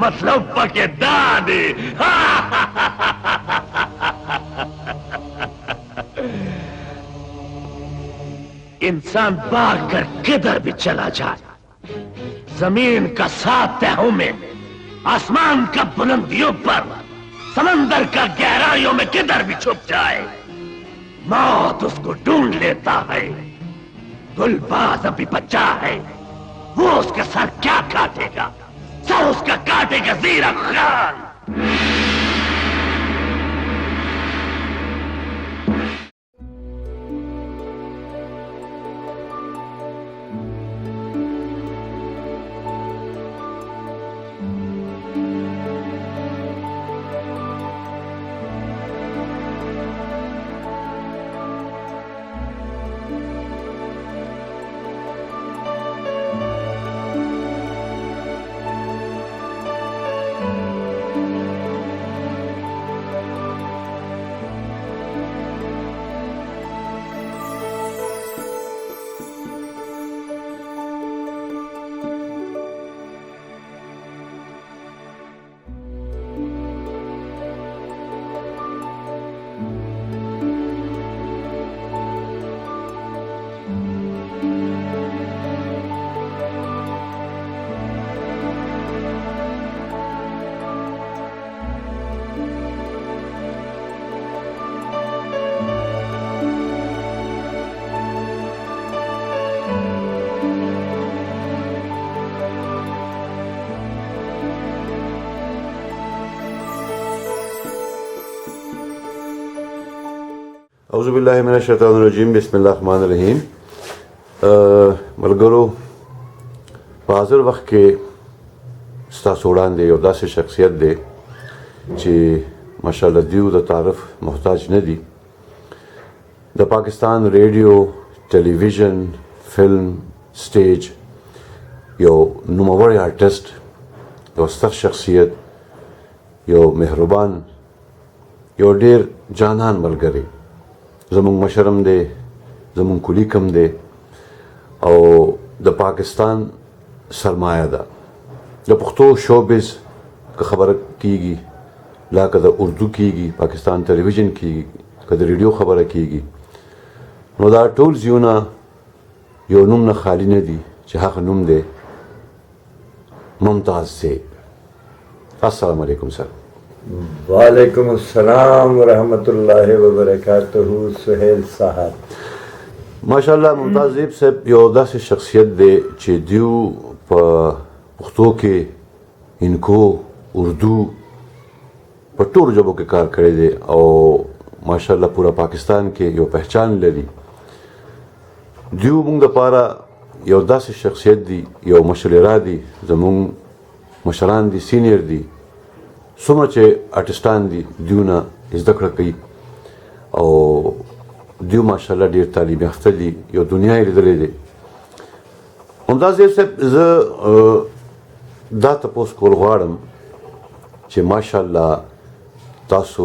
مطلب پکې دا دی انسان भाग कर किधर भी चला जाए, जमीन का 7 तहों में, आसमान का बुलंदियों पर, समंदर का गहराइयों में किधर भी छुप जाए, मौत उसको ढूंढ लेता है। गुलबाज अभी बच्चा है, वो उसका सर क्या काटेगा? सर उसका काटेगा ज़ीरा खान। اعوذ باللہ من الشیطان الرجیم بسم اللہ الرحمن الرحیم. ملګرو په حاضر وخت کې ستاسو وړاندې یو داسې شخصیت دی چې ماشاءالله دیو د تعارف محتاج نه دي. د پاکستان ریډیو، ټلویزیون، فلم، سټیج یو نوموړی آرټسټ، یو ستر شخصیت، یو مهربان، یو ډېر جانان ملګری، زمونږ مشرم دی، زمونږ کولیکم دی او د پاکستان سرمایه ده. د پښتو شوبز که خبره کیږي، لا که د اردو کیږي، پاکستان ټلویزیون کیږي، که د ریډیو خبره کیږي، نو دا ټول ځایونه یو نوم نه خالی نه دي چې هغه نوم دی ممتاز زیب. السلام علیکم سر. وعلیکم السلام ورحمۃ اللہ وبرکاتہ. سہیل صاحب ماشاءالله ممتاز زیب صاحب یو داسې شخصیت دی چې دیو په پښتو کې، انکو، اردو په ټولو ژبو کې کار کړی دی او ماشاءالله پورا پاکستان کې یو پہچان لري. دیو موږ دپاره یو داسې شخصیت دی، یو مشرره دی، زموږ مشران دي، سینیر دي، څومره چې آرټسټان دي دیو نه زده کړه کوي او دیو ماشاءالله ډېر تعلیم یافته دي، یو دنیا یې لیدلی دی. ممتاز زیب صاحب زه دا تپوس کول غواړم چې ماشاءالله تاسو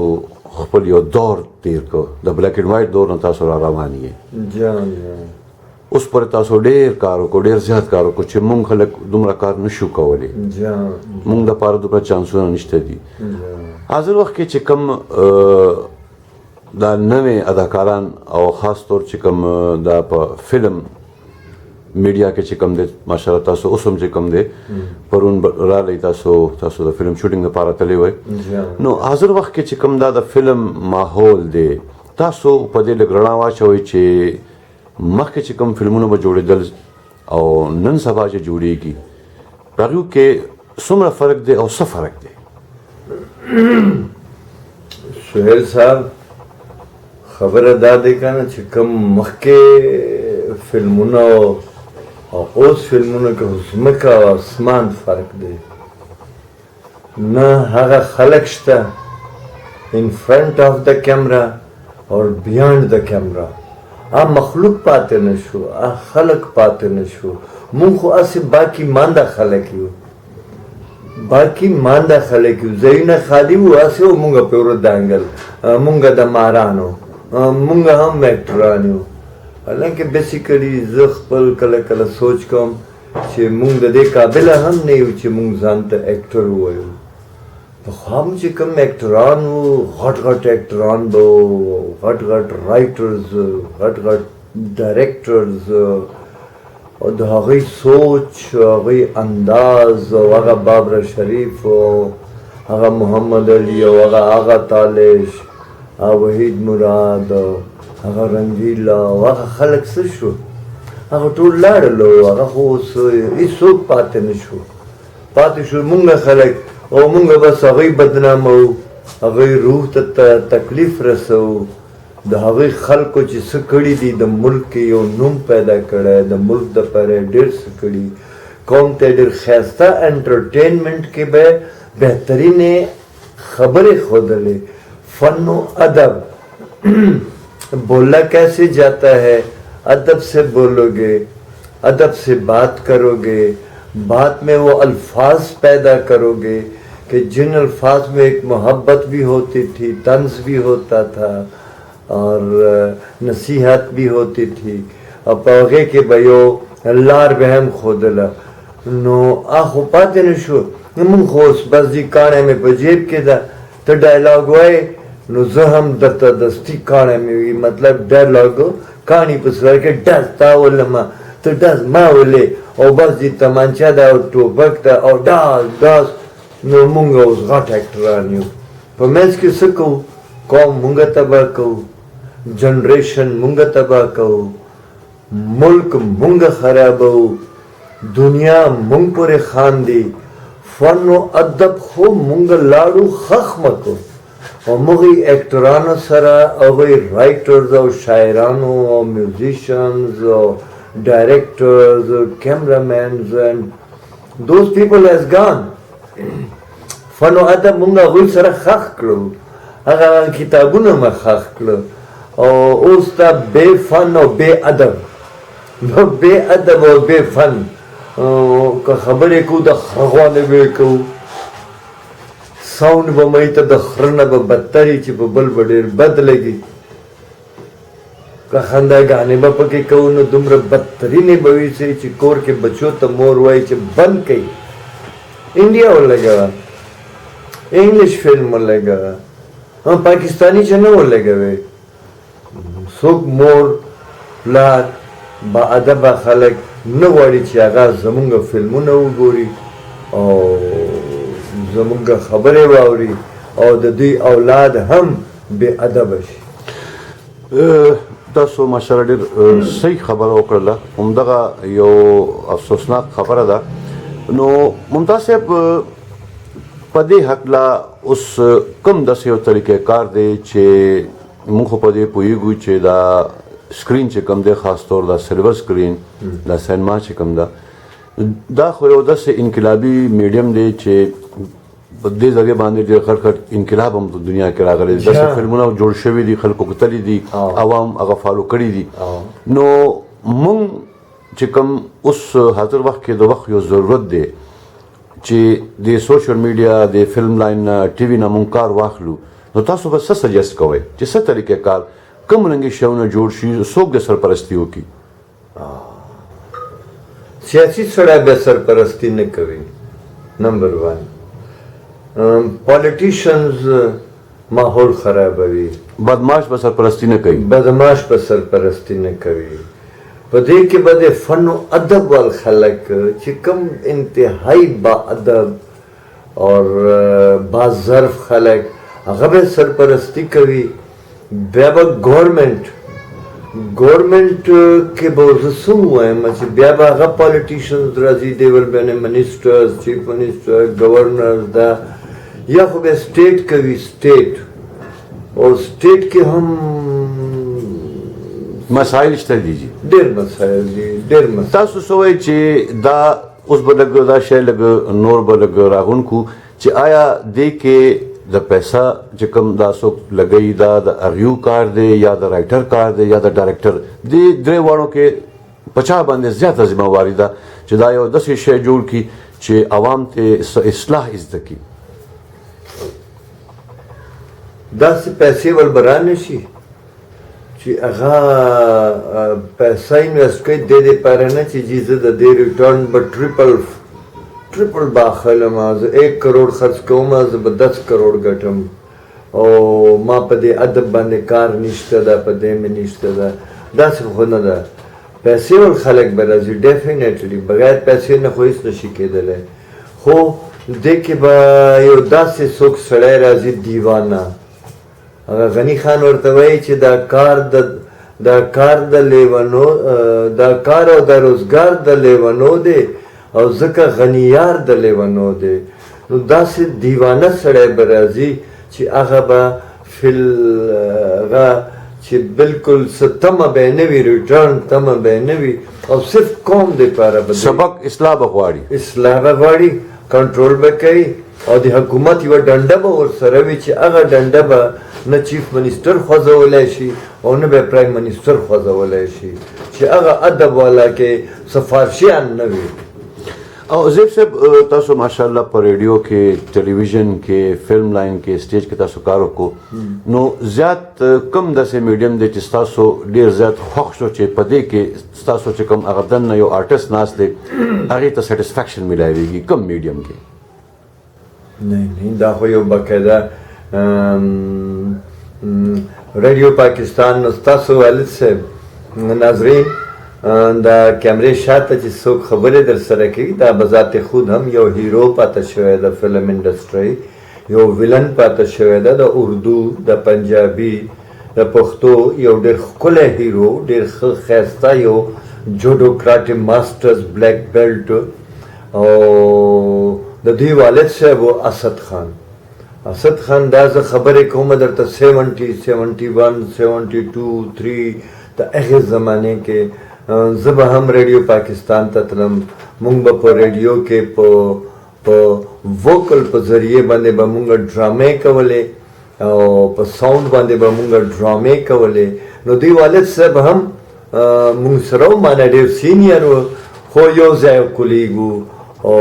خپل یو دور تیر کو، د بلیک اینډ وایټ دور نه تاسو را روان یې. اوس پورې تاسو ډېر کار وکړو، ډېر زیات کار وکړو چې مونږ خلک دومره کار نشو کولی. مونږ دپاره دومره چانسونه نشته دي. حاضر وخت کې چې کوم دا نوې اداکاران او خاص طور چې کوم دا په فلم میډیا کې چې کوم دی ماشاءالله تاسو اوس هم چې کوم دی پرون رالی تاسو د فلم شوټینګ لپاره تللی وئ، نو حاضر وخت کې چې کوم دا د فلم ماحول دی تاسو په دې لږ رڼا واچوئ چې مخکې چې کوم فلمونه به جوړېدل او نن سبا چې جوړېږي په هغو کې څومره فرق دی او څه فرق دی؟ سہیل صاحب خبره دا دی که نه چې کوم مخکې فلمونه او اوس فلمونه کې ځمکه او اسمان فرق دی. نه هغه خلک شته ان فرنٹ آف د کیمرا اور بیانڈ د کیمرا. مخلوق پاتې نشو، خلق پاتې نشو. مونږ خو هسې باقي مانده خلک یو، باقي مانده خلک یو. ځایونه خالي وو هسې و مونږ پې دانګل، مونږ د مارانو، مونږ هم اکټران یو. حالانکه بیسیکلي زه خپل کله کله سوچ کوم چې مونږ د دې قابله هم نه یو چې مونږ ځان ته اکټر ووایو. پخوا چې کوم ایکټران وو غټ غټ ایکټران به وو غټ غټ رایټرز غټ غټ ډایرکټرز او د هغوی سوچ هغوی انداز او هغه بابر شریف او هغه محمد علي او هغه آغا تالش هغه وحید مراد او هغه رنگیلا او هغه خلک څه شو هغه ټول لاړل او هغه خو اوس هېڅوک پاتې نه شو پاتې شو مونږ خلک او مونږ بس هغوی بدنامو هغوی روح ته تکلیف رسو د هغوی خلکو چې څه کړي دي د ملک کې یو نوم پیدا کړی د ملک دپاره یې ډېر څه کړي قوم ته ډېر ښایسته انټرټینمنټ کې به بهترینې خبرې ښودلې فن و ادب بولا کیسے جاتا ہے ادب سے بولو گے ادب سے بات کرو گے بات میں وہ الفاظ پیدا کرو گے کہ جن الفاظ میں ایک محبت بھی ہوتی تھی طنز بھی ہوتا تھا اور نصیحت بھی ہوتی تھی اور پوغے کے بیو لار بہم خودلا نو آخو پاتے نشو من خوص بس دی کانے میں پجیب کے دا تو ڈائلاگ وائے نو زہم درتا دستی کانے میں بھی مطلب ڈائلاگو کانی پسور کے ڈس تاول ما تو ڈس ما ولے اور بس دی تمانچا دا اور ٹوپک دا اور ڈاس ڈاس نو مونگا اس غاٹ ایکٹرانیو پر میں اس کے سکو قوم مونگا تباہ کو جنریشن مونگا تباہ کو ملک مونگا خراب ہو دنیا مونگ پورے خان دی فن و ادب خو مونگ لاړو خخ مکو او مغی ایکٹرانو سرا او غی رائٹرز او شاعرانو او میوزیشنز او ڈائریکٹرز او کیمرامینز and those people has gone فن و ادب مونگا غی سرا خخ کلو اگا کتابونو ما خخ کلو او اوس تا بے فن او بے ادب نو بے ادب او بے فن که خبرې کو د خرغوانې به کوو ساوند به مې ته د خره نه به بدتري چې په بل به ډېر بد لګي که خنداګانې به پکې کوو نو دومره بدترینې به وي چې کور کې بچو ته مور وایي چې بند کوي انډیا ولګوه انګلیش فلم ولګوه پاکستاني چې نه ولګوې څوک مور پلار با ادبه خلک نه غواړي چې هغه زمونږ فلمونه وګوري او زمونږ خبرې واوري او د دوی اولاد هم بې ادبه شي تاسو ماشاءالله ډېر صحیح خبره وکړله همدغه یو افسوسناک خبره ده نو ممتاز صاحب په دې هکله اوس کوم داسې یو طریقې کار دی چې موږ خو په دې پوهېږو چې دا سکرین چې کوم دی خاص طور دا سلور سکرین دا سینما چې کوم ده دا خو یو داسې انقلابي میډیم دی چې په دې ځای باندې ډېر غټ غټ انقلاب هم په دنیا کې راغلی دی داسې فلمونه جوړ شوي دي خلکو کتلي دي عوام هغه فالو کړي دي نو موږ چې کوم اوس حاضر وخت کې د وخت یو ضرورت دی چې د سوشل میډیا د فلم لاین نه ټي وي نه موږ کار واخلو نو تاسو به څه سجیسټ کوئ چې څه طریقې کار کوم رنګې شیونه جوړ شي څوک د سرپرستي وکړي سیاسي سړی به سرپرستي نه کوي نمبر 1 پالیټیشنز ماحول خرابوي بدماش به سرپرستي نه کوي بدماش به سرپرستي نه کوي په دې کې به د فن و ادب وال خلک چې کوم انتهایی با ادب اور با ظرف خلک هغه به سرپرستی کوي بیا به ګورمنټ کې به زه څه ووایم چې بیا به هغه پالیټیشنز راځي دی ول بیا منسټرز چیف منسټر گورنرز دا یا خو بیا سټیټ کوي سټیټ اور سټیټ کې هم مسائل شته دي ډېر مسایل دي ډېر مسایل تاسو څه وایئ چې دا اوس به لږ دا شی لږ نور به لږ راغونکو چې آیا دې کې د پیسه چې کوم دا څوک لګوي دا د اغیو کار دی یا د رایټر کار دی یا د ډایرکټر دې درې واړو کې په چا باندې زیاته ذمہواري ده چې دا یو داسې شی جوړ کړي چې عوام ته اصلاح زده کړي داسې پیسې ول برانه شي چې هغه پیسه انویسټ کوي د دې لپاره نه چې زه د دې ریټرن به ټریپل ټریپل باخلم زه 1 کروڑ خرڅ کوم زه به 10 کروڑ ګټم او ما په دې ادب باندې کار نشته ده په دې مې نشته ده داسې خو نه ده پیسې ول خلک به راځي ډیفینیټلی بغیر پیسې نه خو هېڅ نشي کېدلی خو دې کې به یو داسې څوک سړی راځي دیوانه هغه غني خان ورته وایي چې دا کار د لیونو دا کار او د روزګار د لیونو دی او ځکه غنیار د لیونو دی نو داسې دیوانه سړی به راځي چې هغه به چې بالکل څه تمه به یې نه وي ریټرن تمه به یې نه وي او صرف قوم دپاره به سبق اصلاح به غواړي کنټرول به کوي او د حکومت یوه ډنډه به ورسره وي چې هغه ډنډه به نه چیف منسټر خوځولی شي او نه به پرایم منسټر خوځولی شي چې هغه ادب والا کې سفارشیان نه وي او زیب صاحب تاسو ماشاءالله په ریډیو کې ټلویزیون کې فلم لاین کې سټیج کې تاسو کار وکړو نو زیات کم داسې میډیم دی چې تاسو ډېر زیات خوښ شو چې په دې کې تاسو چې کوم هغه دننه یو آرټسټ ناست دی هغې ته سیټسفیکشن میلاویږي کم میډیم کې نه دا خو یو باقاعده ریډیو پاکستان نو ستاسو والد صاحب ناظرین دا کیمرې شاته چې څوک خبرې در سره کوي دا بذات خود هم یو هیرو پاته شوی د فلم انډسټرۍ یو ویلن پاته شوی ده د اردو د پنجابي د پښتو یو ډېر ښکلی هیرو ډېر ښه ښایسته یو جوډو کراټې ماسټرز بلیک بیلټ او د دوی والد صاحب و اسد خان دا زه خبرې کوم درته 70 71 72 3 د هغې زمانې کې زه به هم ریډیو پاکستان ته تلم مونږ به په ریډیو کې په ووکل په ذریعې باندې به مونږ ډرامې کولې او په ساوند باندې به مونږ ډرامې کولې نو دوی والد صاحب هم مونږ سره و مانه ډېر سینیر و خو یو ځای کولیږو او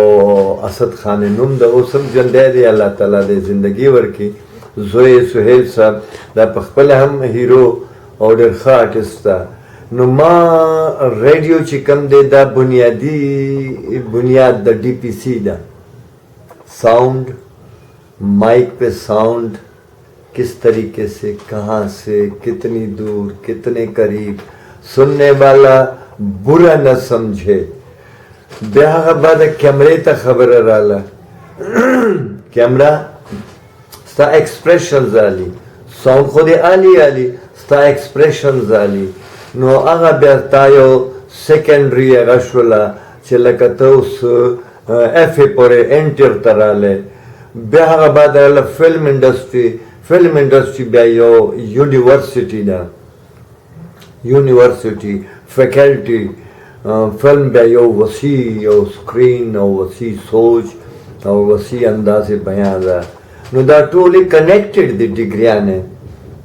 اسد خان نوم د اوس هم ژوندی دی الله تعالی دې زندګي ورکړي زوی سهیل صاحب دا په خپله هم هیرو او ډېر ښه آرټسټ ده نو ما ریډیو چې کوم دی دا بنیاد د ڈی پی سی ده sound mic पे साउंड किस तरीके से कहाँ से कितनी दूर कितने करीब सुनने वाला बुरा न समझे ब्याह बाद कैमरे तक खबर राला कैमरा स्टा एक्सप्रेशन आली साउंड खुद आली स्टा एक्सप्रेशन आली नो आगा ब्याहता यो सेकेंडरी गशवला चलकत उस एफ ए पर एंटर तराले ब्याह बाद फिल्म इंडस्ट्री बया यो यूनिवर्सिटी दा यूनिवर्सिटी फैकल्टी फिल्म बया यो वसी यो स्क्रीन और वसी सोच और वसी अंदाज बयां दा नो दा टोली कनेक्टेड दी डिग्रियां ने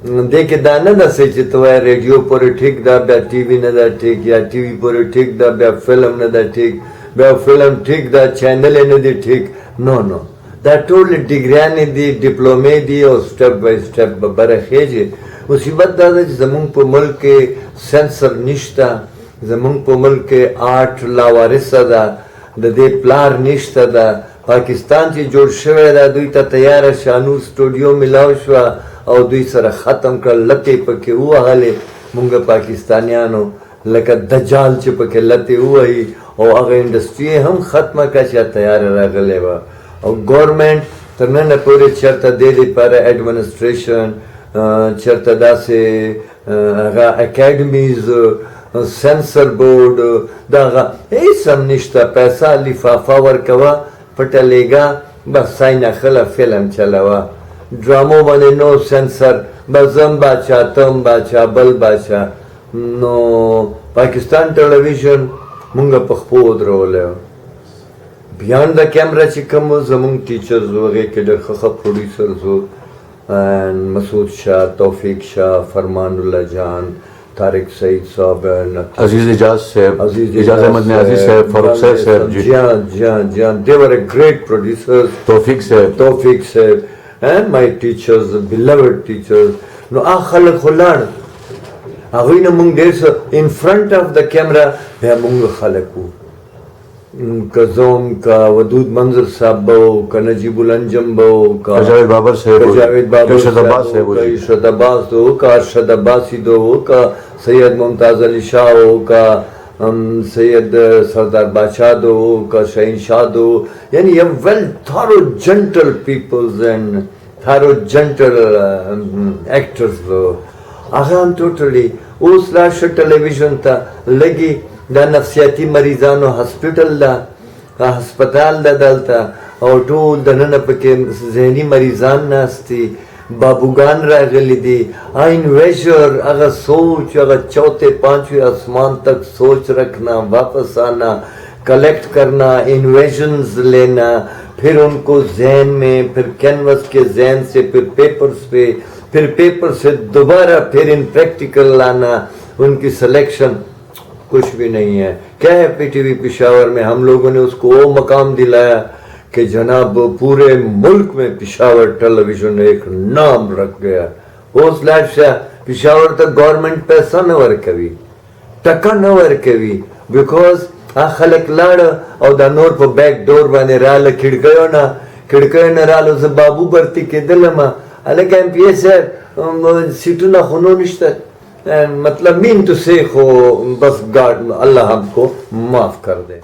देखे दा न दसे च तो रेडियो पर ठीक दा बया टीवी न दा ठीक या टीवी पर ठीक दा बया फिल्म न दा ठीक बया फिल्म ठीक दा चैनल न दी ठीक नो दा टोल डिग्रियां ने दी डिप्लोमे दी और स्टेप बाय स्टेप बरखेजे मुसीबत दा जमुन पर मुल्क के सेंसर निश्ता जमुन पर मुल्क के आर्ट लावारिस दा दे प्लार निश्ता दा पाकिस्तान ची जोड़ शवे दा दुई ता तैयार शानू स्टूडियो मिलाव शवा और दुई सर खत्म कर लते पके हुआ हाले मुंगा पाकिस्तानियानो लका दज्जाल च पके लते हुआ ही और अगर इंडस्ट्री हम खत्म का चा तैयार रगले वा और गवर्नमेंट तने न पूरे चरता दे पर एडमिनिस्ट्रेशन चरता दा से एकेडमीज सेंसर बोर्ड दागा ए सब निश्ता पैसा लिफाफा वर्कवा पटलेगा बस साइना खला फिल्म चलावा ड्रामो बने नो सेंसर बजम बाचा तम बाचा बल बाचा नो पाकिस्तान टेलीविजन मुंगा पखपोद रोले बियॉन्ड द कैमरा चिकम जमुंग टीचर्स वगैरह के डर खख प्रोड्यूसर्स हो मसूद शाह तौफीक शाह फरमानुल्लाह जान तारिक सईद साहब अजीज इजाज साहब इजाज अहमद नियाजी साहब फारूक साहब जी they were a great producers तौफीक साहब and my teachers beloved teachers no akhal khulan agina mung des in front of the camera be mung khalaku کا زوم کا ودود منظر صاحب بہو کا نجیب الانجم بہو کا جاوید بابر صاحب ارشد عباس صاحب ارشد عباس دو کا ارشد عباسی دو کا سید ممتاز علی شاہ ہو کا سید سردار بادشاہ دو کا شہین شاہ دو یعنی یہ ویل تھارو جنٹل پیپلز اینڈ تھارو جنٹل ایکٹرز دو آغام ٹوٹلی اوس لاش ٹیلی ویژن تا لگی دا نفسیاتی مریضانو ہسپیٹل دا ہسپتال دا دلتا او ټول دننه پکې ذهني مریضان ناستی بابوگان راغلی دی انویژر اگر سوچ اگر چوتھے پانچویں آسمان تک سوچ رکھنا واپس آنا کلیکٹ کرنا انویژنز لینا پھر ان کو ذہن میں پھر کینوس کے ذہن سے پھر پیپرز پہ پھر پیپر سے دوبارہ پھر ان پریکٹیکل لانا ان کی سلیکشن کچھ بھی نہیں ہے. کیا ہے پی ٹی وی پشاور میں ہم لوگوں نے اس کو وہ مقام دلایا کہ جناب پورے ملک میں پشاور ٹیلی ویژن ایک نام رکھ گیا. اس لائٹ سے پشاور تک گورنمنٹ پیسہ نہ ورکوي ټکا نه ورکوي بیکاز خلک لاړه او دا نور په بیک ډور باندې راله کړکیو نه راله زه بابو برتی کېدلم هلکه ایم پی اے صاحب سیټونه خو نو نشته مطلب مین تو سے خو بس گاڈ اللہ ہم کو معاف کر دے.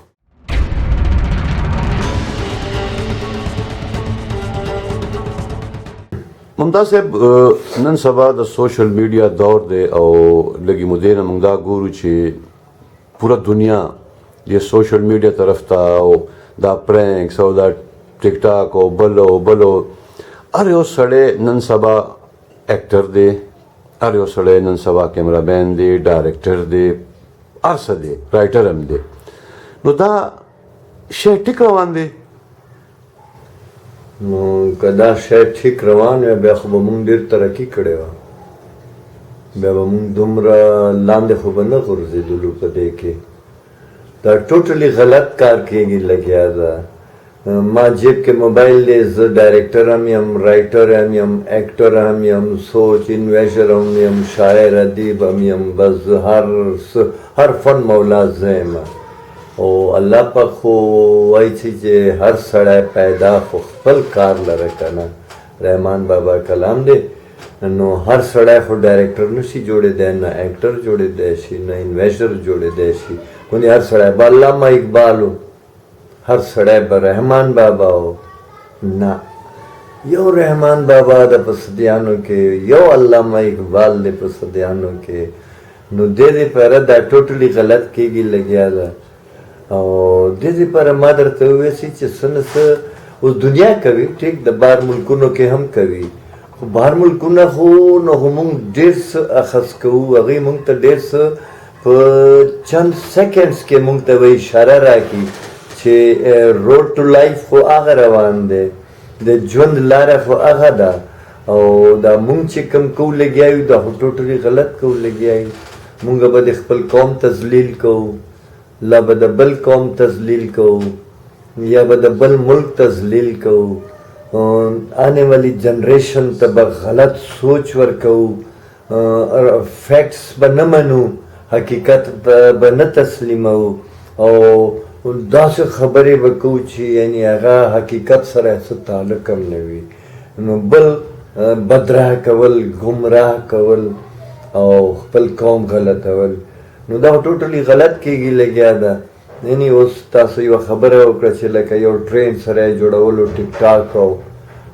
ممتاز صاحب نن سبا د سوشل میډیا دور دی او لږی مودې نه موږ دا ګورو چې پوره دنیا د سوشل میډیا طرف ته او دا پرینکس او دا ټیک ټاک او بلو هر یو سړی نن سبا ایکټر دی هر یو سړی نن سبا کیمرا مین دی ډایرکټر دی هر څه دی رایټر هم دی نو دا شی ټیک روان دی نو که دا شی ټیک روان وی بیا خو به مونږ ډېر ترقي کړې وه بیا به مونږ دومره لاندې خو به نه غورځېدلو په دې کې دا ټوټلی غلط کار کېږي لګیا ده. ما جیب کې موبایل دی زه ډایرکټر هم یم رایټر هم یم ایکټر هم یم سوچ انویژر هم یم شاعر ادیب هم یم بس هر فن مولا زه یم او الله پاک خو وایي چې هر سړی پیدا خو خپل کار لره که نه رحمان بابا کلام دی نو هر سړی خو ډایرکټر نشي جوړېدی نه ایکټر جوړېدی شي نه انویژر جوړېدی شي کونې هر سړی به علامه اقبال و هر سړی به رحمان بابا و نه یو رحمان بابا د په صدیانو کې یو علامه اقبال دی په صدیانو کې نو دې دپاره دا ټوټلی غلط کېږي لګیا ده او دې دپاره ما درته وویسي چې څه نه څه اوس دنیا کوي ټیک د بهر ملکونو کې هم کوي خو بهر ملکونه خو نو خو مونږ ډېر څه اخذ کوو هغوی مونږ ته ډېر څه په چند سیکنډس کې مونږ ته به اشاره راکړي چې روډ ټو لایف خو هغه روان دی د ژوند لاره خو هغه ده او دا مونږ چې کوم کوو لګیا یو دا خو ټوټلی غلط کوو لګیا یو مونږ به د خپل قوم تذلیل کوو لا به د بل قوم تذلیل کوو یا به د بل ملک تذلیل کوو آنے والی جنریشن ته به غلط سوچ ورکوو فیکٹس به نه منو حقیقت به نه تسلیمو او داسې خبرې به کوو چې یعنی هغه حقیقت سره څه تعلق هم نه وي نو بل بدراه کول گمراه کول او خپل قوم غلطول نو دا ټوټلی غلط کېږي لګیا ده. یعنی اوس تاسو یوه خبره وکړه چې لکه یو ټرین سره یې جوړولو ټیک ټاک او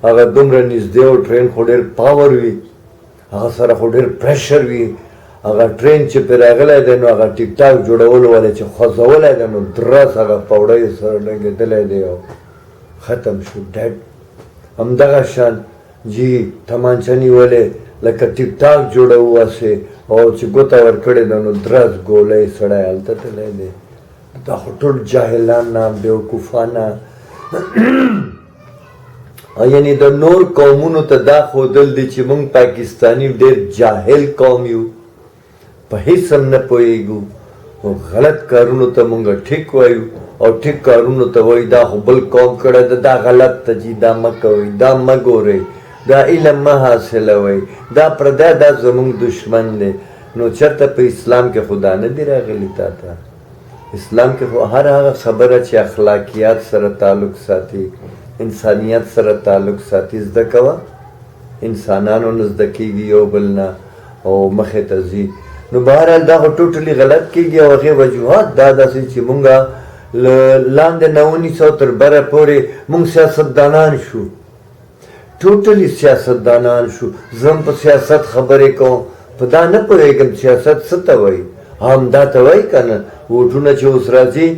هغه دومره نږدې او ټرین خو ډېر پاور وي هغه سره خو ډېر پریشر وي هغه ټرین چې پرې راغلی دی نو هغه ټیک ټاک جوړولو والا چې خوځولی دی نو درس هغه پوړی سره لګېدلی دی او ختم شو ډیډ. همدغه شان جی تمانچه نیولې لکه ټیک ټاک جوړوو هسې او چې ګوته ورکړې ده نو درس ګولی سړی هلته تللی دی. دا خو ټول جاهلانه بیوقوفانه یعنی د نور قومونو ته دا ښودل دي چې موږ پاکستاني ډېر جاهل قوم یو په هېڅ هم نه پوهېږو او غلط کارونو ته موږ ټیک وایو او ټیک کارونو ته وایي دا خو بل قوم کړی ده دا غلط ته جي دا مه کوئ دا مه ګورئ دا علم مه حاصلوئ دا پردی دا زموږ دشمن دی. نو چېرته په اسلام کې خو دا نه دي راغلي تا ته اسلام کې خو هر هغه خبره چې اخلاقیات سره تعلق ساتي، انسانیت سره تعلق ساتي، زده کوه. انسانانو نه زده کېږي یو بل نه او مخې ته ځي. نو بهرحال دا خو ټوټلي غلط کېږي او هغې وجوهات دا داسې چې مونږ لاندې نه 1900 تر بره پورې مونږ سیاستدانان شو، ټوټلي سیاستدانان شو. زه هم په سیاست خبرې کوم، په دا نه پوهېږم سیاست څه ته وایي. همدا ته وایي که نه. ووټونه چې اوس راځي،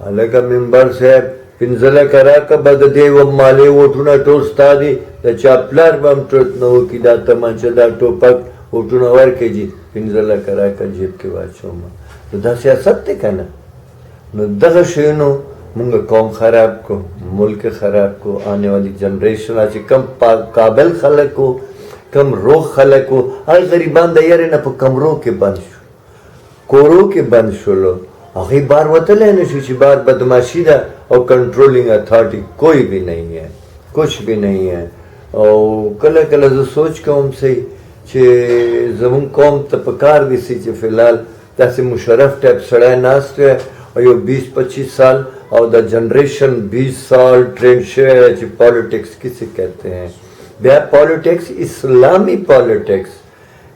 هلکه ممبر صاحب 15 لکه راکړه، به د دې مالې ووټونه ټول ستا دي، د چا پلار به هم ټوټ نه وکړي، دا تمانچه دا ټوپک ووټونه ورکړي جي 15 لکه راکړه جیب کې واچومه. نو دا سیاست دی که نه؟ نو دغه شیونو مونږ قوم خراب کو، ملک خراب کو. آنے والی جنریشن چې کم قابل خلک و، کم روغ خلک و، هغه غریبان د یارې نه په کمرو کې بند شو، کورو کې بند شولو. هغې بار وتلی نه شو چې بار بدماشي ده او کنټرولنگ اتھارٹی کوئی بھی نہیں ہے، کچھ بھی نہیں ہے. او کله کله زه سوچ کوم صحیح چې زمونږ قوم ته پکار دي چې فی الحال داسې مشرف ټایپ سړی ناست وی او یو 20-25 سال او دا جنریشن 20 سال ٹرینڈ شوی دی چې پالیټکس کسے کہتے ہیں. بیا پالیټکس اسلامی پالیټکس،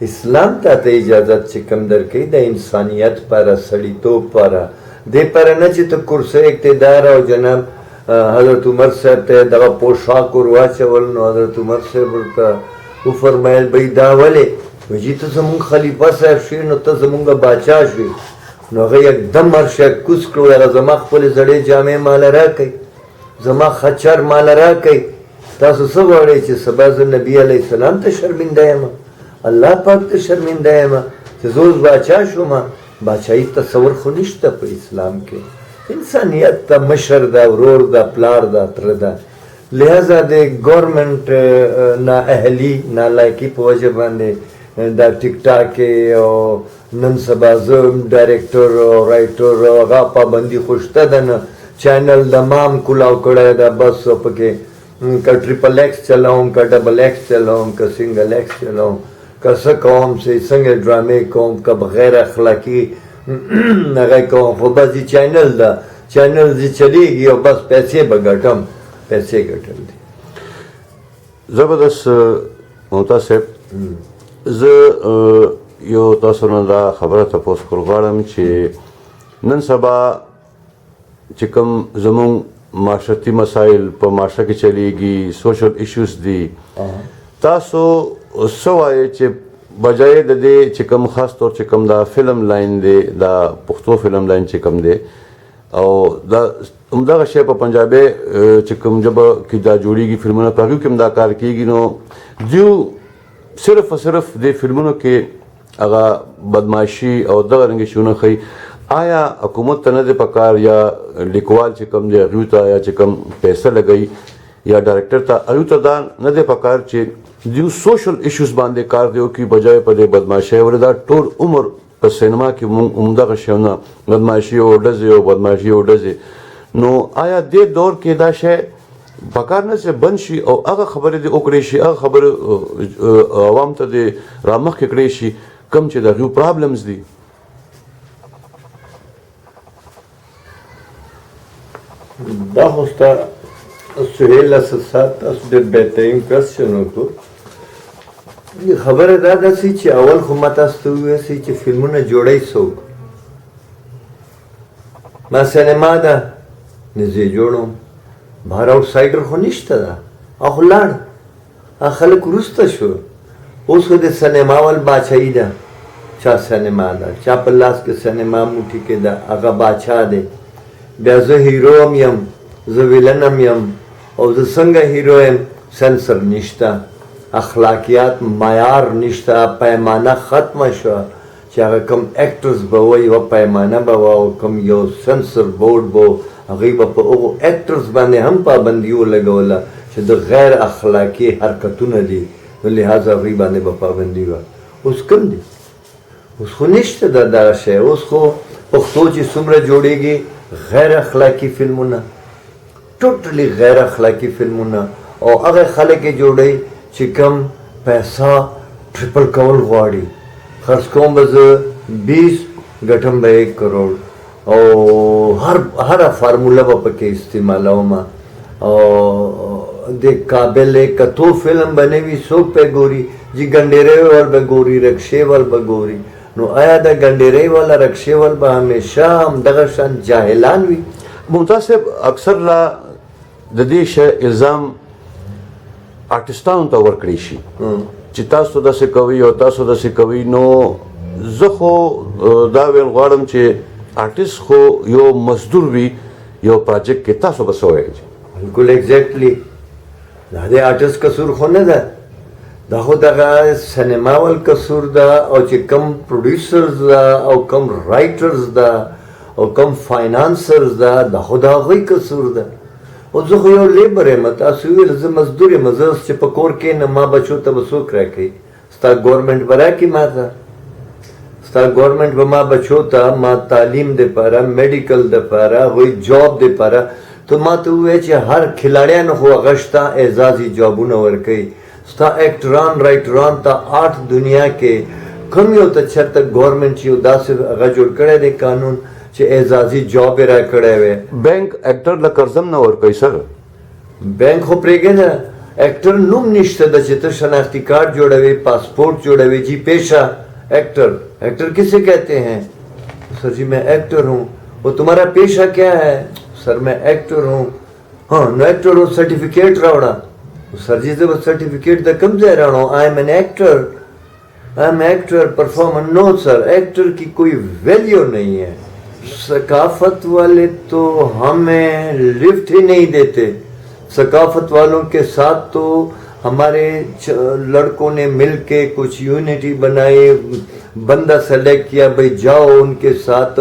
اسلام ته اجازت چې کم درکوي د انسانیت پاره، سړیتوب پاره، دې پاره نه چې ته کرسۍ اقتدار او جناب حضرت عمر صاحب ته دغه پوشاک ور واچول. نو حضرت عمر صاحب ورته وفرمایل بھئی دا ولې؟ وایي جي ته زمونږ خلیفه صاحب شوې نو ته زمونږ باچا شوې. نو هغه یکدم هرشی کوز کړو، هغه زما خپلې زړې جامې ماله راکئ، زما خچر ماله راکئ. تاسو څه غواړئ چې سبا زه نبي علیه السلام ته شرمنده یم، الله پاک ته شرمنده یم چې زه اوس باچا شوم؟ باچایي تصور خو نشته په اسلام کې. انسانیت ته مشر ده، ورور ده، پلار ده، تره ده. لہذا د ګورمنټ نااهلي نالایقي په وجه باندې دا ټیک ټاک او نن سبا زه ډایرکټر او رایټر او هغه پابندي خو شته ده نه. چینل د مام کولاو کړی ده، بس پکې که ټریپل ایکس چلوم، که ډبل ایکس چلوم، که سنګل ایکس چلوم، که څه کوم چې څنګه ډرامې کوم، که بغیر اخلاقي هغه کوم. خو بس دې چینل ده، چینل دې چلیږي او بس پیسې به ګټم، پیسې ګټل دي. زبردست ممتاز صاحب، زه یو تاسو نه دا خبره تپوس کول غواړم چې نن سبا چې کوم زمونږ معاشرتي مسایل په معاشره کې چلیږي، سوشل ایشوز دي، تاسو څه وایئ چې بجای د دې چې کوم خاص طور چې کوم دا فلم لاین دی، دا پښتو فلم لاین چې کوم دی او دا همدغه شی په پنجابي چې کوم ژبه کې دا جوړیږي فلمونه، په هغو کې هم دا کار کیږي، نو دیو صرف او صرف دې فلمونو کې هغه بدماشي او دغه رنګې شیونه ښیي. آیا حکومت ته نه دی پکار یا لیکوال چې کوم دی هغوی ته یا چې کوم پیسه لګوي یا ډایرکټر ته هغوی ته دا نه دی پکار چې دیو سوشل ایشوز باندې کار دی وکړي بجای په دې بدماشۍ؟ ولې دا ټول عمر په سینما کې مونږ همدغه شیونه بدماشي او ډزې او بدماشي او ډزې. نو آیا دې دور کې دا شی پکار نه چې بند شي او هغه خبرې دې وکړې شي، هغه خبرې عوام ته دې رامخکې کړې شي کوم چې د هغوی پرابلمز دي؟ دا خو ستا سهیل اساسات تاسو ډېر بهترین کوېسچن وکړو. خبره دا ده چې اول خو ما تاسو ته وویل چې فلمونه جوړی څوک؟ ما سینما ده نه زه یې جوړوم، بهر آوټسایډر خو نشته ده، هغه لاړ، هغه خلک وروسته شو. اوس خو د سینما ول باچایي ده، چا سینما ده، چا په لاس کې سینما موټي کې ده، هغه باچا دی. بیا زه هیرو هم یم، زه ویلن هم یم او زه څنګه هیرو یم؟ سنسر نشته، اخلاقیات معیار نشته، پیمانه ختمه شوه چې هغه کوم اکټرز به وه یوه پیمانه به وه او کوم یو سنسر بورډ به و، هغوی به په هغو اکټرز باندې هم پابندي ولګوله چې د غیر اخلاقي حرکتونه دي، نو لحاظه هغوی باندې به پابندي وه. اوس کوم دي؟ اوس خو نشته دغه شی. اوس خو پښتو چې څومره جوړیږي غیر اخلاقی فلمونه، ټوټلی غیر اخلاقی فلمونه، او هغه خلک یې جوړوي چې کم پیسه ټریپل کول غواړي. خرڅ کوم به زه 20 ګټم به 1 کروڑ، او هر فارموله به پکې استعمالوم او د قابل کتو فلم بنوي څوک پې ګوري جی ګنډېری ول به ګوري رکشې ول به ګوري نو آیا د ګنډېری والا رکشې ول به همیشه همدغه شان جاهلان وي؟ ممتاز صاحب اکثر لا د دې شی الزام آرټسټانو ته ورکړی شي چې تاسو داسې کوئ او تاسو داسې کوئ نو زه خو دا ویل غواړم چې آرټسټ خو یو مزدور وي یو پراجیکټ کې تاسو به څه وایئ؟ بالکل ایگزیکټلی دا د آرټسټ قصور خو نه ده دا خو دغه سینما ول قصور ده او چې کم پروډیوسرز ده او کم رایټرز ده او کم فاینانسرز ده دا خو د هغوی قصور ده او زه خو یو لیبر یم تاسو ویل زه مزدور یم زه چې په کور کې نه ما بچو ته به څوک راکوي ستا ګورمنټ به راکړي ما ته ستا ګورمنټ به ما بچو ته ما تعلیم دپاره میډیکل دپاره هغوی جاب دپاره تو ما ته ووایه چې هر کھلاړیانو خو هغه شته اعزازي جابونه ورکوي ستا ایکټران رایټران ته آرټ دنیا کې کوم یو ته چېرته ګورمنټ چې یو داسې هغه جوړ کړی دی قانون چې اعزازي جاب یې راکړی وی بینک ایکټر له قرض هم نه ورکوي سر بینک خو پرېږده ایکټر نوم نشته ده چې ته شناختی کارڈ جوړوي پاسپورٹ جوړوي جی پیشہ ایکٹر ایکٹر کسے کہتے ہیں سر جی میں ایکٹر ہوں وہ تمہارا پیشہ کیا ہے سر میں ایکٹر ہوں ہاں نو ایکٹر ہوں سرٹیفکیٹ راوڑا سر جی جب سرٹیفکیٹ دا کم دے رہا ہوں آئی ایم این ایکٹر پرفارمر نو سر ایکٹر کی کوئی ویلیو نہیں ہے ثقافت والے تو ہمیں لفٹ ہی نہیں دیتے ثقافت والوں کے ساتھ تو ہمارے لڑکوں نے مل کے کچھ یونٹی بنائی بندہ سلیکٹ کیا بھائی جاؤ ان کے ساتھ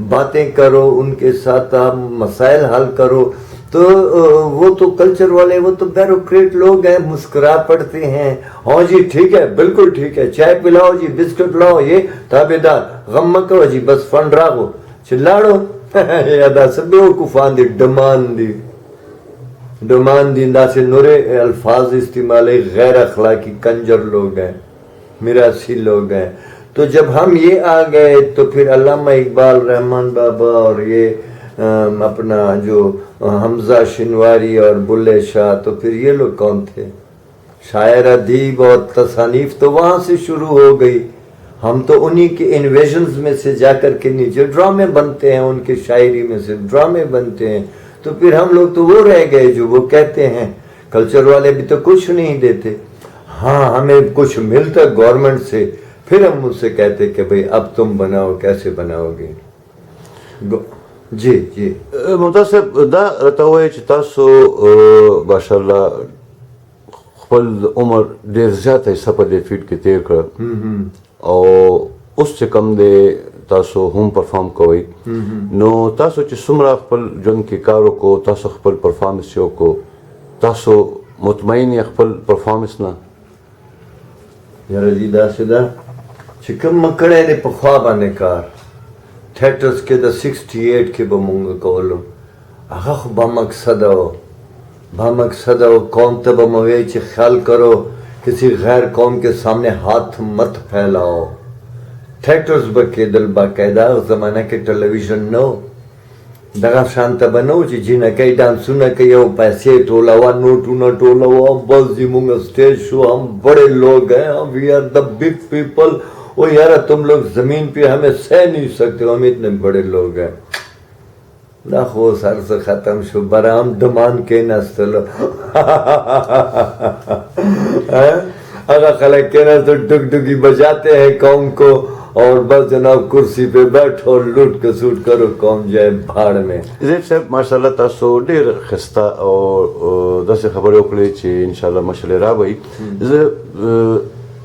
باتیں کرو ان کے ساتھ آپ مسائل حل کرو تو وہ تو کلچر والے وہ تو بیوروکریٹ لوگ ہیں مسکرا پڑتے ہیں ہاں جی ٹھیک ہے بالکل ٹھیک ہے چائے پلاؤ جی بسکٹ لاؤ یہ تابے دار غم مت کرو جی بس فنڈ راغو چلاڑو یادا سب بیوقوفان دی ڈمان دیندا سے نورے الفاظ استعمالے غیر اخلاقی کنجر لوگ ہیں میراثی لوگ ہیں تو جب ہم یہ آ گئے تو پھر علامہ اقبال رحمان بابا اور یہ اپنا جو حمزہ شنواری اور بلے شاہ تو پھر یہ لوگ کون تھے شاعر ادیب اور تصانیف تو وہاں سے شروع ہو گئی ہم تو انہی کے انویژنز میں سے جا کر کے نیچے ڈرامے بنتے ہیں ان کے شاعری میں سے ڈرامے بنتے ہیں تو پھر ہم لوگ تو وہ رہ گئے جو وہ کہتے ہیں کلچر والے بھی تو کچھ نہیں دیتے ہاں ہمیں کچھ ملتا گورنمنٹ سے پھر ہم مجھ سے کہتے کہ بھئی اب تم بناؤ کیسے بناؤ گے جی جی ممتاز صاحب دا راته وایي چې تاسو ماشاءالله خپل عمر ډېر زیات حصه په دې فیلډ کې تېر کړ او اوس چې کوم دی تاسو هم پرفارم کوئ نو تاسو چې څومره خپل ژوند کې کار وکړو تاسو خپل پرفارمنس یې وکړو تاسو مطمئن یې خپل پرفارمنس نه یاره جی داسې ده چې کوم مه کړی دی پخوا باندې کار تھیټرز کې د 68 کې به مونږ کولو هغه خو بامقصده و بامقصده و قوم ته به مې وایي چې خیال کرو کسی غیر قوم کے سامنے ہاتھ مت پھیلاؤ تھیٹرز به کېدل باقاعده زمانه کې ټلویزیون نه و دغه شان ته به نه و چې جینکۍ ډانسونه کوي او پیسې ټولوه نوټونه ټولوه بس جی مونږ اسٹیج شو ہم بڑے لوگ ہیں وی آر دا بگ پیپل او یار تم لوگ زمین پہ ہمیں سہ نہیں سکتے ہم اتنے بڑے لوگ ہیں دا خو سر سے ختم شو برام ڈمان کے نستلو اگر خلق کے نا تو ڈگ ڈگی بجاتے ہیں قوم کو اور بس جناب کرسی پہ بیٹھو اور لوٹ کے سوٹ کرو قوم جائے بھاڑ میں زیب صاحب ماشاءالله تاسو ډېر ښایسته او داسې خبرې وکړې چې انشاءالله مشعلې راوړي زه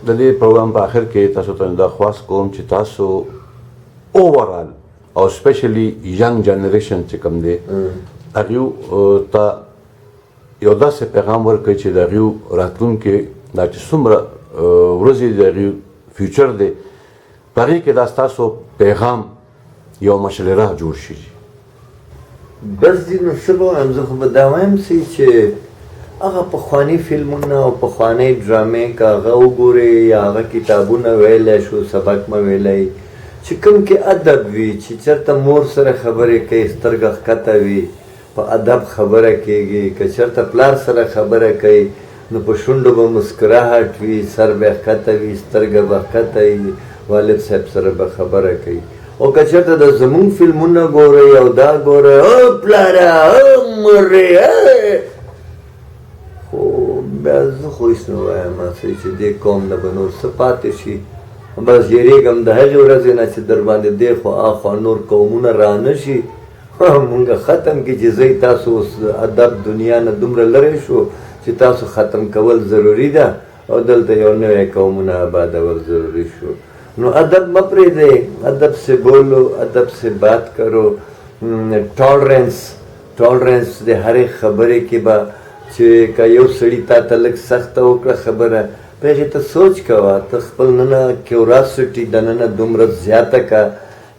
د دې پروګرام په آخر کې تاسو ته درخواست کوم چې تاسو اوورال او سپیشلی ینګ جنریشن چې کوم دی هغوی ته یو داسې پیغام ورکړئ چې د هغوی راتلونکي دا چې څومره ورځې د هغوی فیوچر دی په هغې کې دا ستاسو پیغام یو مشعلې راه جوړ شي بس دي نو څه به وایم زه خو به دا وایم چې هغه پخواني فلمونه او پخوانۍ ډرامې که هغه وګورئ یا هغه کتابونه ویلی شو سبق مه ویلی چې کوم کې ادب وي چې چېرته مور سره خبرې کوي سترګه ښکته وي په ادب خبره کېږي که چېرته پلار سره خبره کوي نو په شونډو به مسکراهټ وي سر به ښکته وي سترګه به ښکته وي والد صاحب سره به خبره کوي او که چېرته د زمونږ فلمونه ګورئ او دا ګورئ او پلاره او مورې خو بیا زه خو هېڅ نه وایم چې دې قوم نه به نور څه پاتې شي بس یېرېږم د هغې ورځې نه چې در باندې دی خو اخوا نور قومونه را نه شي مونږ ختم کړي چې زه تاسو اوس ادب دنیا نه دومره لرې شو چې تاسو ختم کول ضروري ده او دلته یو نوی قومونه آبادول ضروري شو نو ادب مه پرېږدئ ادب سے بولو ادب سے بات کرو ټالرنس د هرې خبرې کې به چې که یو سړي تا ته لږ سخته وکړه خبره په هغې ته سوچ کوه ته خپل ننه کیوراسټي دننه دومره زیاته که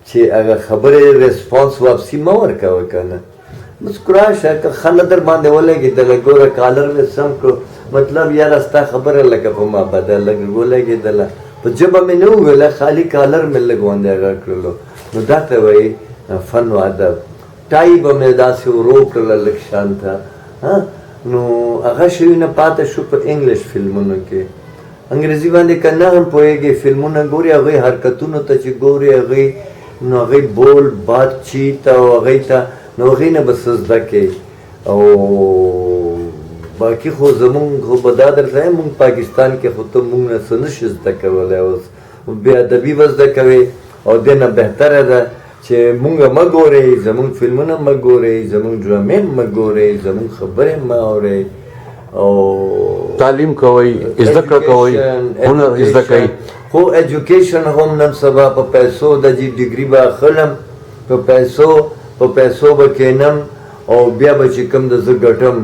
چې هغه خبرې ریسپانس واپسي مه ورکوه که نه مسکرا شه که ښه نه در باندې ولګېدله ګوره کالر مې سم کړو مطلب یاره ستا خبره لکه په ما بده لږ ولګېدله په ژبه مې نه وویله خالي کالر مې لږ غوندې هغه کړلو نو دا ته وایي فن و ادب ټای به مې داسې ورو کړله لږ شانته نو هغه شیونه پاته شو په انګلیش فلمونو کې انګریزي باندې که نه هم پوهېږي فلمونه ګوري هغوی حرکتونو ته چې ګوري هغوی نو هغوی بول بات چیت او هغوی ته نو هغوی نه به څه زده کوي او باقي خو زمونږ خو به دا درته وایم مونږ پاکستان کې خو ته مونږ نه څه نشي زده کولی اوس بې ادبي به زده کوې او دې نه بهتره ده چې مونږ مه ګورئ زمونږ فلمونه مه ګورئ زمونږ ډرامې مه ګورئ زمونږ خبرې مه اورئ او تعلیم کوئ زده کړه کوئ هنر زده کوئ خو ایجوکیشن هم نن سبا په پیسو د جی ډګري به اخلم په پیسو به کینم او بیا به چې کوم د زه ګټم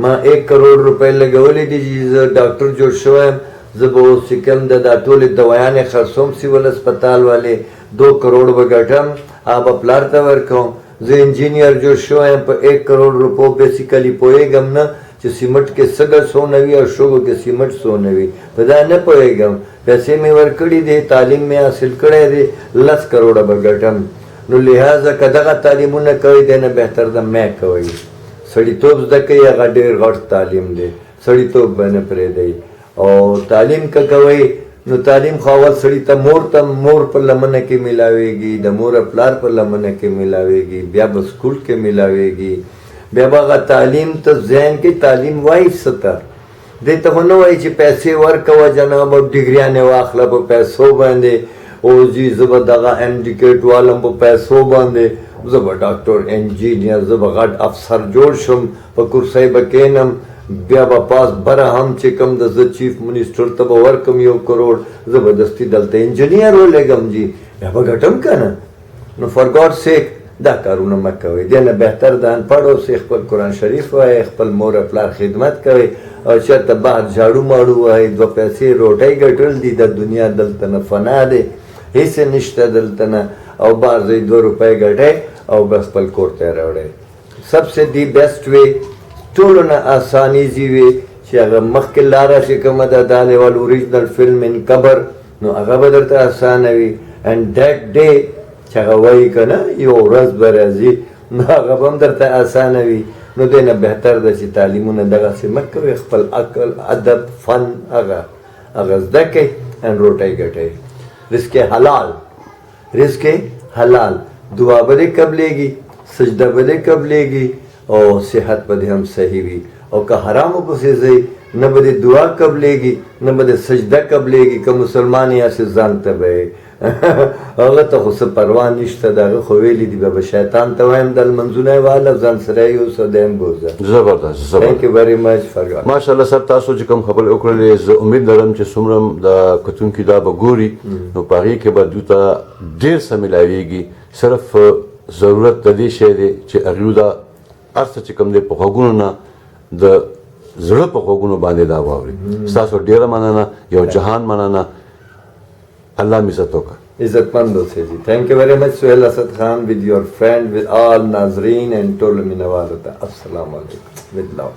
ما 1 کروڑ روپۍ لګولې دي چې زه ډاکټر جوړ شوی یم زه به اوس چې کوم د دا ټولې دوایانې خرڅوم سیول اسپتال والې 2 کروڑ به ګټم هغه به پلار ته ورکوم زه انجینیر جوړ شوی یم په 1 کروڑ روپو بیسیکلي پوهېږم نه چې سیمټ کې سګه څونه وي او شګو کې سیمټ څونه وي په دا نه پوهېږم پیسې مې ورکړي دي تعلیم مې حاصل کړی دی 10 کروڑه به ګټم نو لہٰذا که دغه تعلیمونه کوئ دی نه بهتر ده مې کوئ سړیتوب زده کوي هغه ډېر غټ تعلیم دی سړیتوب به نه پرېږدئ او تعلیم که کوئ نو تعلیم خو اول سړي ته مور په لمنه کې میلاویږي د مور پلار په لمنه کې میلاویږي بیا به سکول کې میلاویږي بیا به هغه تعلیم ته ذهن کې تعلیم وایي څه ته دې ته خو نه وایي چې پیسې ورکوه جناب او ډګریانې واخله په پیسو باندې او جی زه به دغه انډیکیټ والم په پیسو باندې زه به ډاکټر انجینیر زه به غټ افسر جوړ شم په کرسۍ به کښېنم بیا به پاس بره هم چې کوم د زه چیف منسټر ته به ورکم 1 کروڑ زه به دستي دلته انجینیر ولګم جی بیا به ګټم که نه نو فار ګاډ سیک دا کارونه مه کوئ دې نه بهتر ده انپړ اوسئ خپل قرآن شریف وایئ خپل مور پلار خدمت کوئ او چېرته بهر جاړو ماړو وایئ 2 پیسې روټۍ ګټل دي د دنیا دلته نه فنا دی هېڅ نشته دلته نه او بهر ځئ 2 روپۍ ګټئ او بس خپل کور ته یې راوړئ سب سے دی بیسټ وے ټولو نه اسانیزي وي چې هغه مخکې لاره چې کومه ده دا لیول اوریجنل فلم ان قبر نو هغه به درته اسانه وي اینډ دیٹ ډے چې هغه وایي که نه یو ورځ به راځي نو هغه به هم درته اسانه وي نو دی نه بهتر ده چې تعلیمونه دغسې مه کوئ خپل عقل ادب فن هغه زده کړئ اینډ روټۍ ګټئ رزق حلال دعا به دې قبلېږي سجده به دې قبلېږي او صحت به دې هم صحیح وي او که حرامو پسې ځئ نه به دې دعا قبلېږي نه به دې سجده قبلېږي که مسلمان یاستې ځان ته به یې هغه ته خو څه پروا نشته د هغه خو ویلي دي به شیطان ته وایم د لمنځونه یې واله ځان سره یې یوسه دی هم بوځه زبردست تھینک یو ویری مچ ماشاءالله صاحب تاسو چې کوم خبرې وکړلې زه امید لرم چې څومره د کتونکي دا به ګوري نو په هغې کې به دوی ته ډېر څه میلاویږي صرف ضرورت د دې شی دی چې هغوی دا هر څه چې کوم دی په غوږونو نه د زړه په غوږونو باندې دا واوري ستاسو ډېره مننه یو جهان مننه اللہ عزت ہوگا عزت مند اوسئ جی تھینک یو ویری مچ سہیل اسد خان ود یور فرینڈ ود آل ناظرین اینڈ ټولو مینه والو ته السلام علیکم ود لو